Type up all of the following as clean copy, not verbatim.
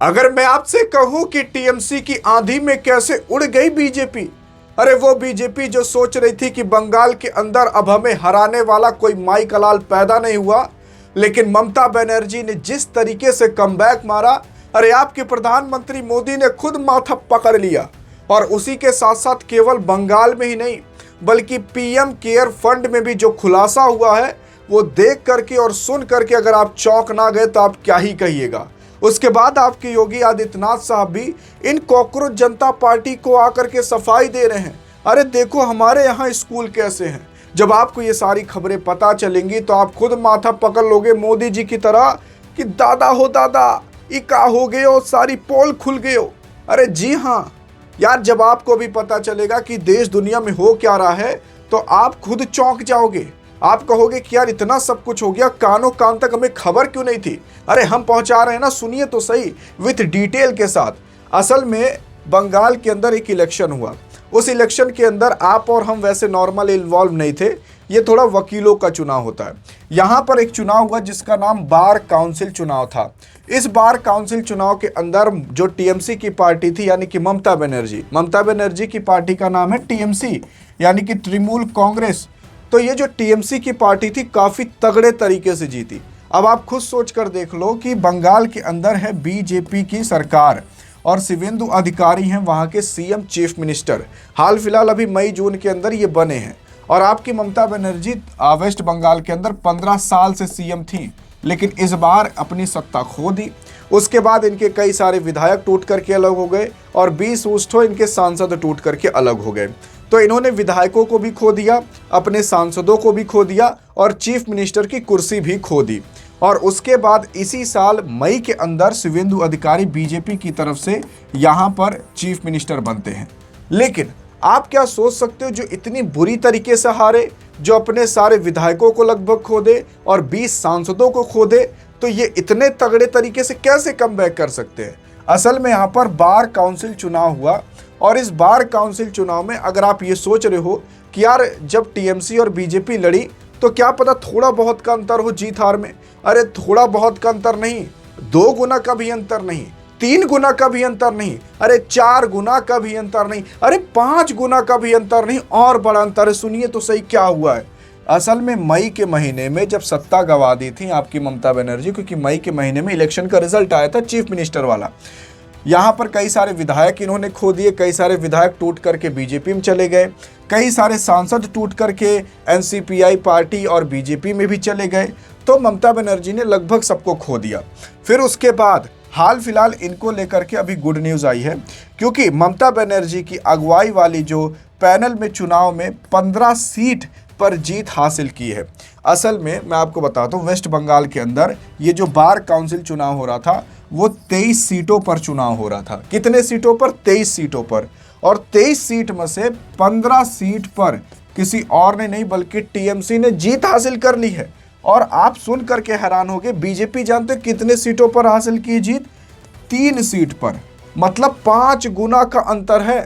अगर मैं आपसे कहूं कि टीएमसी की आंधी में कैसे उड़ गई बीजेपी, अरे वो बीजेपी जो सोच रही थी कि बंगाल के अंदर अब हमें हराने वाला कोई माई कलाल पैदा नहीं हुआ, लेकिन ममता बनर्जी ने जिस तरीके से कमबैक मारा, अरे आपके प्रधानमंत्री मोदी ने खुद माथा पकड़ लिया। और उसी के साथ साथ केवल बंगाल में ही नहीं बल्कि पीएम केयर फंड में भी जो खुलासा हुआ है वो देख करके और सुन करके अगर आप चौंक ना गए तो आप क्या ही कहिएगा। उसके बाद आपके योगी आदित्यनाथ साहब भी इन कॉकरोच जनता पार्टी को आकर के सफाई दे रहे हैं, अरे देखो हमारे यहाँ स्कूल कैसे हैं। जब आपको ये सारी खबरें पता चलेंगी तो आप खुद माथा पकड़ लोगे मोदी जी की तरह कि दादा हो दादा ये का हो गए हो, सारी पोल खुल गए हो। अरे जी हाँ यार, जब आपको भी पता चलेगा कि देश दुनिया में हो क्या रहा है तो आप खुद चौंक जाओगे। आप कहोगे कि यार इतना सब कुछ हो गया, कानों कान तक हमें खबर क्यों नहीं थी। अरे हम पहुंचा रहे हैं ना, सुनिए तो सही विथ डिटेल के साथ। असल में बंगाल के अंदर एक इलेक्शन हुआ, उस इलेक्शन के अंदर आप और हम वैसे नॉर्मल इन्वॉल्व नहीं थे, ये थोड़ा वकीलों का चुनाव होता है। यहाँ पर एक चुनाव हुआ जिसका नाम बार काउंसिल चुनाव था। इस बार काउंसिल चुनाव के अंदर जो टीएमसी की पार्टी थी यानी कि ममता बनर्जी की पार्टी का नाम है टीएमसी यानी कि तृणमूल कांग्रेस। तो ये जो टीएमसी की पार्टी थी काफ़ी तगड़े तरीके से जीती। अब आप खुद सोच कर देख लो कि बंगाल के अंदर है बीजेपी की सरकार और शिवेंदु अधिकारी हैं वहाँ के सीएम चीफ मिनिस्टर। हाल फिलहाल अभी मई जून के अंदर ये बने हैं। और आपकी ममता बनर्जी वेस्ट बंगाल के अंदर 15 साल से सीएम थी, लेकिन इस बार अपनी सत्ता खो दी। उसके बाद इनके कई सारे विधायक टूट करके अलग हो गए और 20 इनके सांसद टूट करके अलग हो गए। तो इन्होंने विधायकों को भी खो दिया, अपने सांसदों को भी खो दिया और चीफ मिनिस्टर की कुर्सी भी खो दी। और उसके बाद इसी साल मई के अंदर शिवेंदु अधिकारी बीजेपी की तरफ से यहाँ पर चीफ मिनिस्टर बनते हैं। लेकिन आप क्या सोच सकते हो, जो इतनी बुरी तरीके से हारे, जो अपने सारे विधायकों को लगभग खो दे और 20 सांसदों को खो दे, तो ये इतने तगड़े तरीके से कैसे कमबैक कर सकते हैं। असल में यहाँ पर बार काउंसिल चुनाव हुआ और इस बार काउंसिल चुनाव में अगर आप ये सोच रहे हो कि यार जब टीएमसी और बीजेपी लड़ी तो क्या पता थोड़ा बहुत का अंतर हो जीत हार में, अरे थोड़ा बहुत का अंतर नहीं, 2 गुना का भी अंतर नहीं, 3 गुना का भी अंतर नहीं, अरे 4 गुना का भी अंतर नहीं, अरे 5 गुना का भी अंतर नहीं, और बड़ा अंतर है। सुनिए तो सही क्या हुआ है। असल में मई के महीने में जब सत्ता गंवा दी थी आपकी ममता बनर्जी, क्योंकि मई के महीने में इलेक्शन का रिजल्ट आया था चीफ मिनिस्टर वाला, यहाँ पर कई सारे विधायक इन्होंने खो दिए, कई सारे विधायक टूट करके बीजेपी में चले गए, कई सारे सांसद टूट करके एनसीपीआई पार्टी और बीजेपी में भी चले गए। तो ममता बनर्जी ने लगभग सबको खो दिया। फिर उसके बाद हाल फिलहाल इनको लेकर के अभी गुड न्यूज़ आई है, क्योंकि ममता बनर्जी की अगुवाई वाली जो पैनल में चुनाव में 15 सीट पर जीत हासिल की है। असल में मैं आपको बताता हूँ, वेस्ट बंगाल के अंदर ये जो बार काउंसिल चुनाव हो रहा था वो 23 सीटों पर चुनाव हो रहा था। कितने सीटों पर? 23 सीटों पर। और 23 सीट में से 15 सीट पर किसी और ने नहीं बल्कि टीएमसी ने जीत हासिल कर ली है। और आप सुन करके हैरान होंगे, बीजेपी जानते कितने सीटों पर हासिल की जीत? 3 सीट पर, मतलब 5 गुना का अंतर है।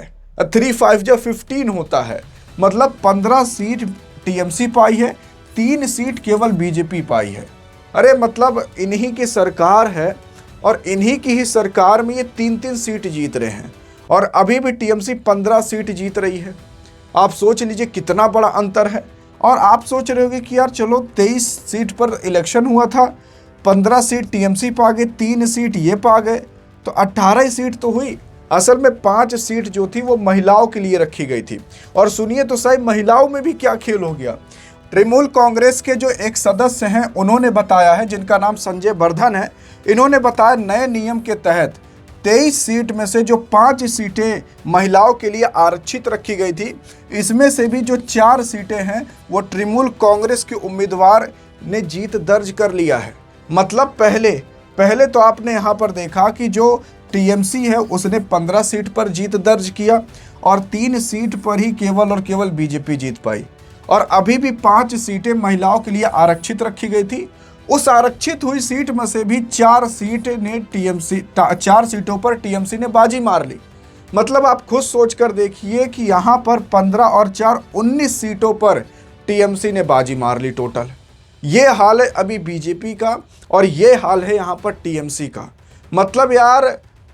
3 5 जो 15 होता है, मतलब 15 सीट टीएमसी पाई है, 3 सीट केवल बीजेपी पाई है। अरे मतलब इन्हीं की सरकार है और इन्हीं की ही सरकार में ये 3-3 सीट जीत रहे हैं और अभी भी टीएमसी 15 सीट जीत रही है। आप सोच लीजिए कितना बड़ा अंतर है। और आप सोच रहे होंगे कि यार चलो 23 सीट पर इलेक्शन हुआ था, 15 सीट टीएमसी पा गए, 3 सीट ये पा गए, तो 18 सीट तो हुई। असल में 5 सीट जो थी वो महिलाओं के लिए रखी गई थी। और सुनिए तो सही, महिलाओं में भी क्या खेल हो गया। तृणमूल कांग्रेस के जो एक सदस्य हैं उन्होंने बताया है, जिनका नाम संजय वर्धन है, इन्होंने बताया नए नियम के तहत 23 सीट में से जो 5 सीटें महिलाओं के लिए आरक्षित रखी गई थी, इसमें से भी जो 4 सीटें हैं वो तृणमूल कांग्रेस के उम्मीदवार ने जीत दर्ज कर लिया है। मतलब पहले तो आपने यहाँ पर देखा कि जो टीएमसी है उसने 15 सीट पर जीत दर्ज किया और 3 सीट पर ही केवल और केवल बीजेपी जीत पाई। और अभी भी 5 सीटें महिलाओं के लिए आरक्षित रखी गई थी। उस आरक्षित हुई सीट में से भी 4 सीटों पर टीएमसी ने बाजी मार ली। मतलब आप खुद सोच कर देखिए कि यहाँ पर 15 और 4 19 सीटों पर टीएमसी ने बाजी मार ली टोटल। ये हाल है अभी बीजेपी का और ये हाल है यहाँ पर टीएमसी का। मतलब यार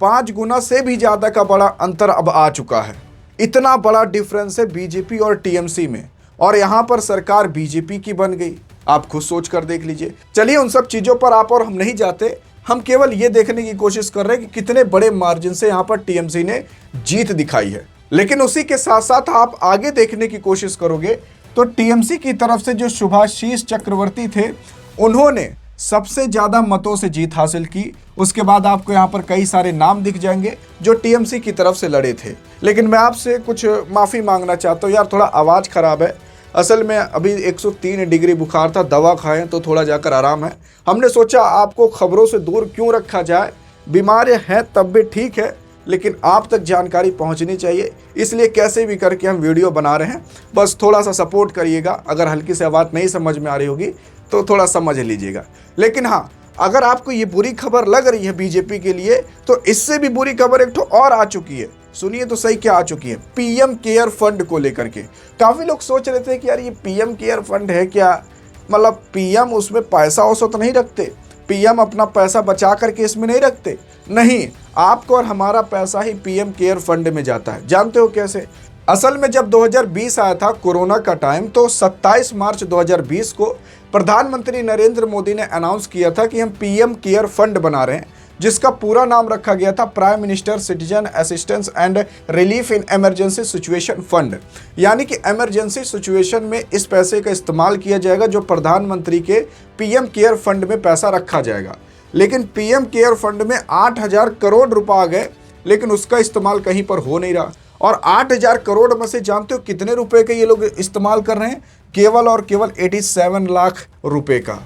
5 गुना से भी ज़्यादा का बड़ा अंतर अब आ चुका है। इतना बड़ा डिफरेंस है बीजेपी और टीएमसी में, और यहाँ पर सरकार बीजेपी की बन गई। आप खुद सोच कर देख लीजिए। चलिए उन सब चीज़ों पर आप और हम नहीं जाते, हम केवल ये देखने की कोशिश कर रहे हैं कि कितने बड़े मार्जिन से यहाँ पर टीएमसी ने जीत दिखाई है। लेकिन उसी के साथ साथ आप आगे देखने की कोशिश करोगे तो टीएमसी की तरफ से जो सुभाषीष चक्रवर्ती थे, उन्होंने सबसे ज़्यादा मतों से जीत हासिल की। उसके बाद आपको यहाँ पर कई सारे नाम दिख जाएंगे जो टीएमसी की तरफ से लड़े थे। लेकिन मैं आपसे कुछ माफ़ी मांगना चाहता हूँ यार, थोड़ा आवाज़ ख़राब है। असल में अभी 103 डिग्री बुखार था, दवा खाएं तो थोड़ा जाकर आराम है। हमने सोचा आपको खबरों से दूर क्यों रखा जाए, बीमार हैं तब भी ठीक है, लेकिन आप तक जानकारी पहुंचनी चाहिए, इसलिए कैसे भी करके हम वीडियो बना रहे हैं। बस थोड़ा सा सपोर्ट करिएगा। अगर हल्की सी आवाज़ नहीं समझ में आ रही होगी तो थोड़ा समझ लीजिएगा। लेकिन हाँ, अगर आपको ये बुरी खबर लग रही है बीजेपी के लिए, तो इससे भी बुरी खबर एक तो और आ चुकी है। सुनिए तो सही, क्या आ चुकी है? पीएम केयर फंड को लेकर के काफ़ी लोग सोच रहे थे कि यार ये पीएम केयर फंड है क्या, मतलब पीएम उसमें पैसा वैसा तो नहीं रखते, पीएम अपना पैसा बचा करके इसमें नहीं रखते। नहीं, आपको और हमारा पैसा ही पीएम केयर फंड में जाता है। जानते हो कैसे? असल में जब 2020 आया था कोरोना का टाइम, तो 27 मार्च 2020 को प्रधानमंत्री नरेंद्र मोदी ने अनाउंस किया था कि हम पीएम केयर फंड बना रहे हैं, जिसका पूरा नाम रखा गया था prime minister citizen assistance and relief in emergency situation fund. यानी कि इमरजेंसी सिचुएशन में इस पैसे का इस्तेमाल किया जाएगा जो प्रधानमंत्री के पीएम केयर फंड में पैसा रखा जाएगा। लेकिन पीएम केयर फंड में 8,000 करोड़ रुपए आ गए, लेकिन उसका इस्तेमाल कहीं पर हो नहीं रहा। और 8,000 करोड़ में से जानते हो कितने रुपए के ये लोग इस्तेमाल कर रहे हैं? केवल और केवल 87 लाख रुपए का,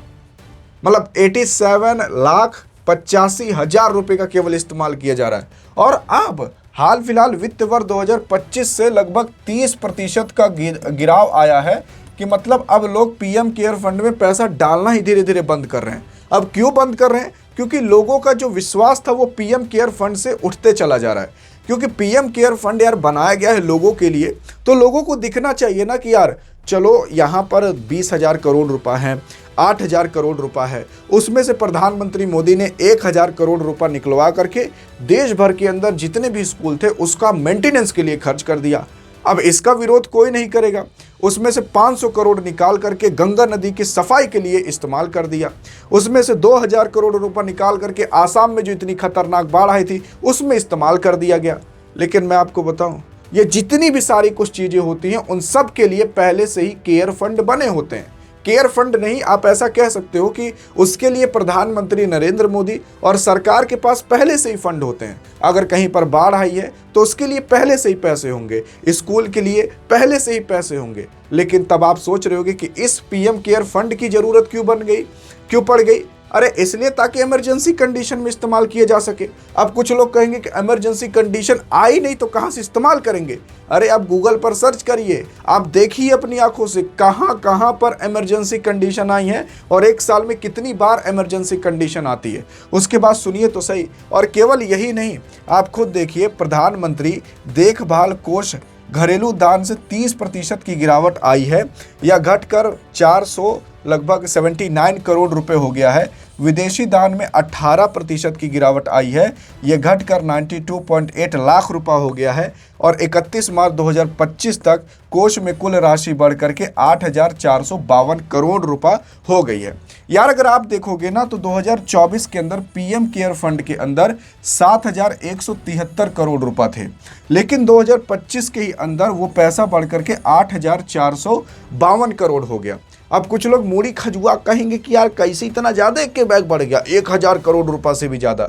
मतलब 87,85,000 रुपए का केवल इस्तेमाल किया जा रहा है। और अब हाल फिलहाल वित्त वर्ष 2025 से लगभग 30% का गिराव आया है, कि मतलब अब लोग पीएम केयर फंड में पैसा डालना ही धीरे धीरे बंद कर रहे हैं। अब क्यों बंद कर रहे हैं? क्योंकि लोगों का जो विश्वास था वो पीएम केयर फंड से उठते चला जा रहा है। क्योंकि पीएम केयर फंड यार बनाया गया है लोगों के लिए, तो लोगों को दिखना चाहिए ना कि यार चलो यहाँ पर 20,000 करोड़ रुपए हैं, 8,000 करोड़ रुपए है, उसमें से प्रधानमंत्री मोदी ने 1,000 करोड़ रुपए निकलवा करके देश भर के अंदर जितने भी स्कूल थे उसका मेंटेनेंस के लिए खर्च कर दिया। अब इसका विरोध कोई नहीं करेगा। उसमें से 500 करोड़ निकाल करके गंगा नदी की सफाई के लिए इस्तेमाल कर दिया। उसमें से 2,000 करोड़ रुपए निकाल करके आसाम में जो इतनी खतरनाक बाढ़ आई थी उसमें इस्तेमाल कर दिया गया। लेकिन मैं आपको बताऊं, ये जितनी भी सारी कुछ चीज़ें होती हैं उन सब के लिए पहले से ही केयर फंड बने होते हैं। केयर फंड नहीं, आप ऐसा कह सकते हो कि उसके लिए प्रधानमंत्री नरेंद्र मोदी और सरकार के पास पहले से ही फंड होते हैं। अगर कहीं पर बाढ़ आई है तो उसके लिए पहले से ही पैसे होंगे, स्कूल के लिए पहले से ही पैसे होंगे। लेकिन तब आप सोच रहे होगे कि इस पीएम केयर फंड की जरूरत क्यों बन गई, क्यों पड़ गई? अरे इसलिए ताकि इमरजेंसी कंडीशन में इस्तेमाल किए जा सके। अब कुछ लोग कहेंगे कि इमरजेंसी कंडीशन आई नहीं तो कहाँ से इस्तेमाल करेंगे? अरे आप गूगल पर सर्च करिए, आप देखिए अपनी आंखों से कहाँ कहाँ पर इमरजेंसी कंडीशन आई है और एक साल में कितनी बार इमरजेंसी कंडीशन आती है। उसके बाद सुनिए तो सही। और केवल यही नहीं, आप खुद देखिए, प्रधानमंत्री देखभाल कोष घरेलू दान से 30% की गिरावट आई है, या घटकर 400 लगभग 79 करोड़ रुपए हो गया है। विदेशी दान में 18% की गिरावट आई है, यह घटकर 92.8 लाख रुपए हो गया है। और 31 मार्च 2025 तक कोष में कुल राशि बढ़कर के 8,452 करोड़ रुपए हो गई है। यार अगर आप देखोगे ना तो 2024 के अंदर पीएम केयर फंड के अंदर 7,173 करोड़ रुपए थे, लेकिन 2025 के ही अंदर वो पैसा बढ़कर के 8,452 करोड़ हो गया। अब कुछ लोग मूड़ी खजुआ कहेंगे कि यार कैसे इतना ज़्यादा एक के बैग बढ़ गया, 1,000 करोड़ रुपए से भी ज़्यादा।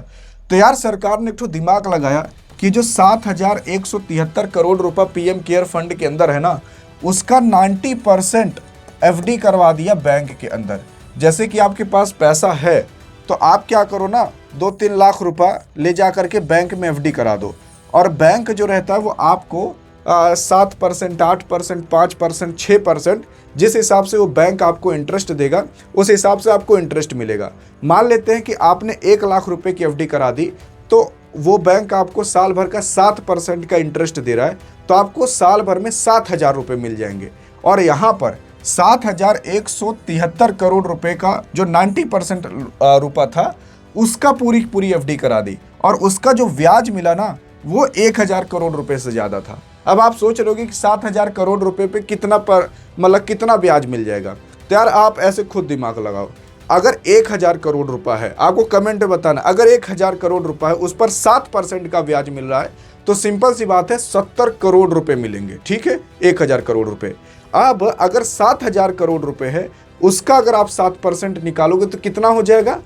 तो यार सरकार ने एक तो दिमाग लगाया कि जो 7,173 करोड़ रुपए पीएम केयर फंड के अंदर है ना, उसका 90% एफडी करवा दिया बैंक के अंदर। जैसे कि आपके पास पैसा है तो आप क्या करो ना, 2-3 लाख रुपए ले जा करके बैंक में एफडी करा दो, और बैंक जो रहता है वो आपको 7%, 8%, 5%, 6%, जिस हिसाब से वो बैंक आपको इंटरेस्ट देगा उस हिसाब से आपको इंटरेस्ट मिलेगा। मान लेते हैं कि आपने 1 लाख रुपए की एफडी करा दी, तो वो बैंक आपको साल भर का 7% का इंटरेस्ट दे रहा है, तो आपको साल भर में 7,000 रुपये मिल जाएंगे। और यहाँ पर 7,173 करोड़ रुपए का जो 90% रुपया था उसका पूरी पूरी एफडी करा दी, और उसका जो ब्याज मिला ना वो 1,000 करोड़ रुपए से ज्यादा था। अब आप सोच रहे होगे कि 7,000 करोड़ रुपए पे कितना पर मतलब कितना ब्याज मिल जाएगा। तो यार आप ऐसे खुद दिमाग लगाओ, अगर 1,000 करोड़ रुपए है, आपको कमेंट में बताना, अगर 1,000 करोड़ रुपए है उस पर 7% का ब्याज मिल रहा है तो सिंपल सी बात है 70 करोड़ रुपए मिलेंगे। ठीक है, 1,000 करोड़ रुपए। अब अगर 7,000 करोड़ रुपए है, उसका अगर आप 7% निकालोगे तो कितना हो जाएगा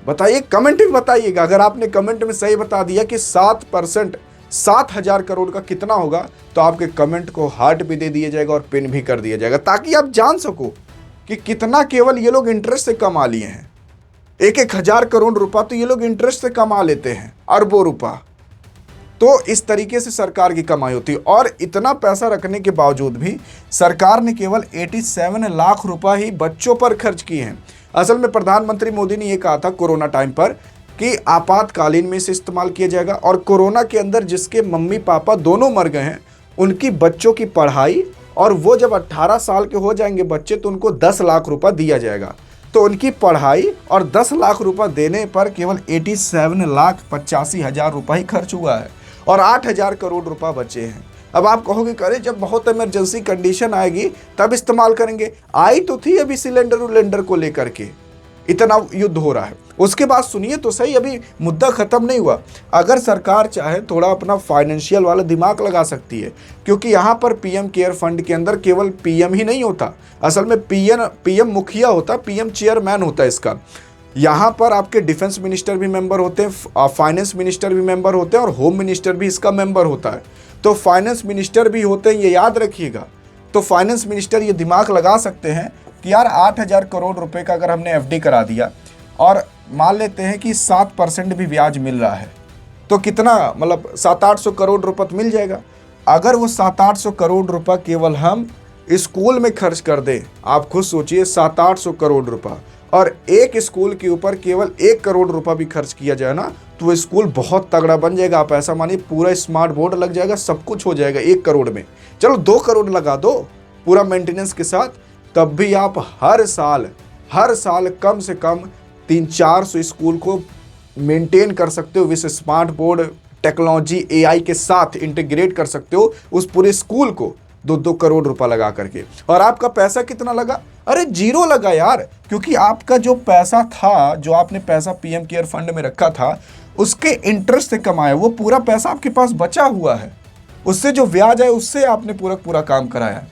बताइए, कमेंट में बताइएगा। अगर आपने कमेंट में सही बता दिया कि 7% 7,000 करोड़ का कितना होगा, तो आपके कमेंट को हार्ट भी दे दिया जाएगा और पिन भी कर दिया जाएगा, ताकि आप जान सको कि कितना केवल ये लोग इंटरेस्ट से कमा लिए हैं। 1,000 करोड़ रुपया तो ये लोग इंटरेस्ट से कमा लेते हैं, अरबों रुपया। तो इस तरीके से सरकार की कमाई होती है। और इतना पैसा रखने के बावजूद भी सरकार ने केवल 87 लाख रुपए ही बच्चों पर खर्च किए हैं। असल में प्रधानमंत्री मोदी ने यह कहा था कोरोना टाइम पर कि आपातकालीन में इसे इस्तेमाल किया जाएगा, और कोरोना के अंदर जिसके मम्मी पापा दोनों मर गए हैं उनकी बच्चों की पढ़ाई, और वो जब 18 साल के हो जाएंगे बच्चे तो उनको 10 लाख रुपए दिया जाएगा। तो उनकी पढ़ाई और 10 लाख रुपए देने पर केवल 87,85,000 रुपये ही खर्च हुआ है, और 8,000 करोड़ रुपए बचे हैं। अब आप कहोगे करे जब बहुत इमरजेंसी कंडीशन आएगी तब इस्तेमाल करेंगे। आई तो थी अभी सिलेंडर को लेकर के इतना युद्ध हो रहा है। उसके बाद सुनिए तो सही, अभी मुद्दा खत्म नहीं हुआ। अगर सरकार चाहे थोड़ा अपना फाइनेंशियल वाला दिमाग लगा सकती है, क्योंकि यहाँ पर पीएम केयर फंड के अंदर केवल पीएम ही नहीं होता, असल में पीएम मुखिया होता, पीएम चेयरमैन होता है इसका। यहाँ पर आपके डिफेंस मिनिस्टर भी मेंबर होते हैं, फाइनेंस मिनिस्टर भी मेंबर होते हैं, और होम मिनिस्टर भी इसका मेंबर होता है। तो फाइनेंस मिनिस्टर भी होते हैं, ये याद रखिएगा। तो फाइनेंस मिनिस्टर ये दिमाग लगा सकते हैं कि यार 8,000 करोड़ रुपए का अगर हमने एफडी करा दिया और मान लेते हैं कि 7% भी ब्याज मिल रहा है, तो कितना मतलब 700-800 करोड़ रुपए तो मिल जाएगा। अगर वो 700-800 करोड़ रुपए केवल हम स्कूल में खर्च कर दें, आप खुद सोचिए 700-800 करोड़ रुपए, और एक स्कूल के ऊपर केवल 1 करोड़ रुपए भी खर्च किया जाए ना, तो वो स्कूल बहुत तगड़ा बन जाएगा। आप ऐसा मानिए पूरा स्मार्ट बोर्ड लग जाएगा, सब कुछ हो जाएगा 1 करोड़ में। चलो 2 करोड़ लगा दो पूरा मेंटेनेंस के साथ, तब भी आप हर साल कम से कम 300-400 स्कूल को मेंटेन कर सकते हो with smart board technology AI के साथ इंटीग्रेट कर सकते हो उस पूरे स्कूल को 2-2 करोड़ रुपए लगा करके। और आपका पैसा कितना लगा? अरे 0 लगा यार, क्योंकि आपका जो पैसा था, जो आपने पैसा पीएम केयर फंड में रखा था, उसके इंटरेस्ट से कमाया वो पूरा पैसा आपके पास बचा हुआ है, उससे जो ब्याज है उससे आपने पूरा काम कराया।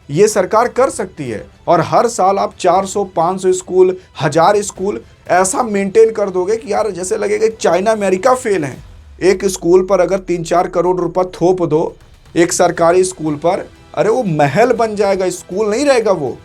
ये सरकार कर सकती है, और हर साल आप 400-500 स्कूल, 1000 स्कूल ऐसा मेंटेन कर दोगे कि यार जैसे लगेगा चाइना अमेरिका फेल है। एक स्कूल पर अगर 3-4 करोड़ रुपए थोप दो एक सरकारी स्कूल पर, अरे वो महल बन जाएगा, स्कूल नहीं रहेगा वो।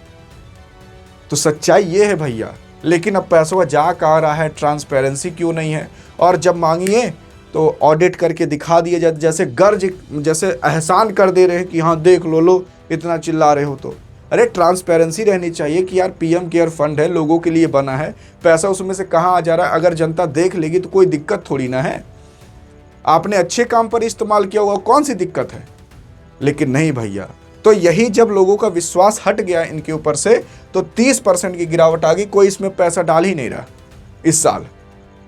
तो सच्चाई ये है भैया। लेकिन अब पैसा जा कहाँ रहा है, ट्रांसपेरेंसी क्यों नहीं है? और जब मांगिए तो ऑडिट करके दिखा दिए जाते, जैसे एहसान कर दे रहे हैं कि हाँ देख लो इतना चिल्ला रहे हो तो। अरे ट्रांसपेरेंसी रहनी चाहिए कि यार पीएम केयर फंड है, लोगों के लिए बना है, पैसा उसमें से कहाँ आ जा रहा है, अगर जनता देख लेगी तो कोई दिक्कत थोड़ी ना है। आपने अच्छे काम पर इस्तेमाल किया होगा, कौन सी दिक्कत है? लेकिन नहीं भैया। तो यही जब लोगों का विश्वास हट गया इनके ऊपर से, तो 30% की गिरावट आ गई। कोई इसमें पैसा डाल ही नहीं रहा इस साल।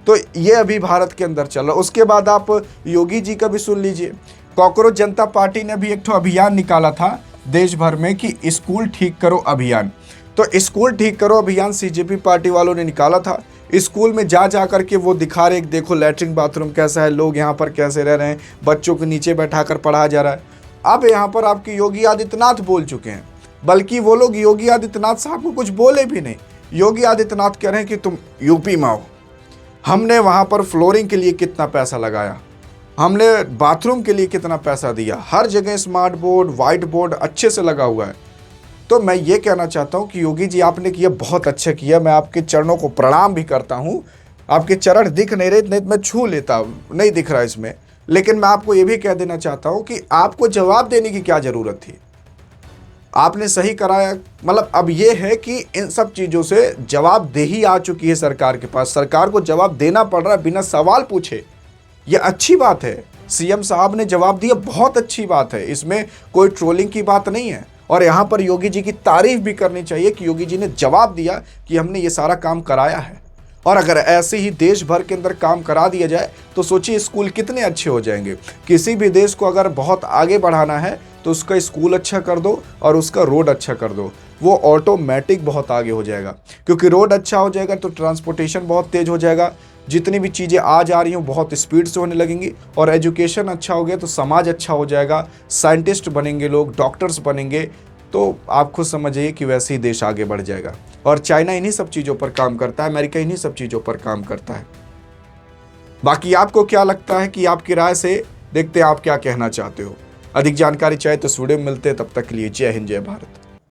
तो ये अभी भारत के अंदर चल रहा। उसके बाद आप योगी जी का भी सुन लीजिए। कॉकरोच जनता पार्टी ने भी एक अभियान निकाला था देश भर में कि स्कूल ठीक करो अभियान। तो स्कूल ठीक करो अभियान सीजेपी पार्टी वालों ने निकाला था। स्कूल में जा करके वो दिखा रहे, देखो लैट्रिन बाथरूम कैसा है, लोग यहाँ पर कैसे रह रहे हैं, बच्चों को नीचे बैठा कर पढ़ाया जा रहा है। अब यहाँ पर आपके योगी आदित्यनाथ बोल चुके हैं, बल्कि वो लोग योगी आदित्यनाथ साहब को कुछ बोले भी नहीं। योगी आदित्यनाथ कह रहे हैं कि तुम यूपी में आओ, हमने वहाँ पर फ्लोरिंग के लिए कितना पैसा लगाया, हमने बाथरूम के लिए कितना पैसा दिया, हर जगह स्मार्ट बोर्ड, वाइट बोर्ड अच्छे से लगा हुआ है। तो मैं ये कहना चाहता हूँ कि योगी जी आपने किया, बहुत अच्छा किया, मैं आपके चरणों को प्रणाम भी करता हूँ। आपके चरण दिख नहीं रहे, नहीं तो मैं छू लेता, नहीं दिख रहा इसमें। लेकिन मैं आपको ये भी कह देना चाहता हूँ कि आपको जवाब देने की क्या ज़रूरत थी, आपने सही कराया। मतलब अब ये है कि इन सब चीज़ों से जवाबदेही आ चुकी है सरकार के पास, सरकार को जवाब देना पड़ रहा है बिना सवाल पूछे। ये अच्छी बात है, सीएम साहब ने जवाब दिया, बहुत अच्छी बात है, इसमें कोई ट्रोलिंग की बात नहीं है। और यहाँ पर योगी जी की तारीफ भी करनी चाहिए कि योगी जी ने जवाब दिया कि हमने ये सारा काम कराया है। और अगर ऐसे ही देश भर के अंदर काम करा दिया जाए तो सोचिए स्कूल कितने अच्छे हो जाएंगे। किसी भी देश को अगर बहुत आगे बढ़ाना है तो उसका स्कूल अच्छा कर दो और उसका रोड अच्छा कर दो, वो ऑटोमेटिक बहुत आगे हो जाएगा। क्योंकि रोड अच्छा हो जाएगा तो ट्रांसपोर्टेशन बहुत तेज हो जाएगा, जितनी भी चीज़ें आज आ रही हूँ बहुत स्पीड से होने लगेंगी। और एजुकेशन अच्छा हो गया तो समाज अच्छा हो जाएगा, साइंटिस्ट बनेंगे लोग, डॉक्टर्स बनेंगे, तो आप खुद समझिए कि वैसे ही देश आगे बढ़ जाएगा। और चाइना इन्हीं सब चीज़ों पर काम करता है, अमेरिका इन्हीं सब चीज़ों पर काम करता है। बाकी आपको क्या लगता है कि आपकी राय से देखते हैं आप क्या कहना चाहते हो। अधिक जानकारी चाहे तो वीडियो में मिलते हैं, तब तक के लिए जय हिंद जय भारत।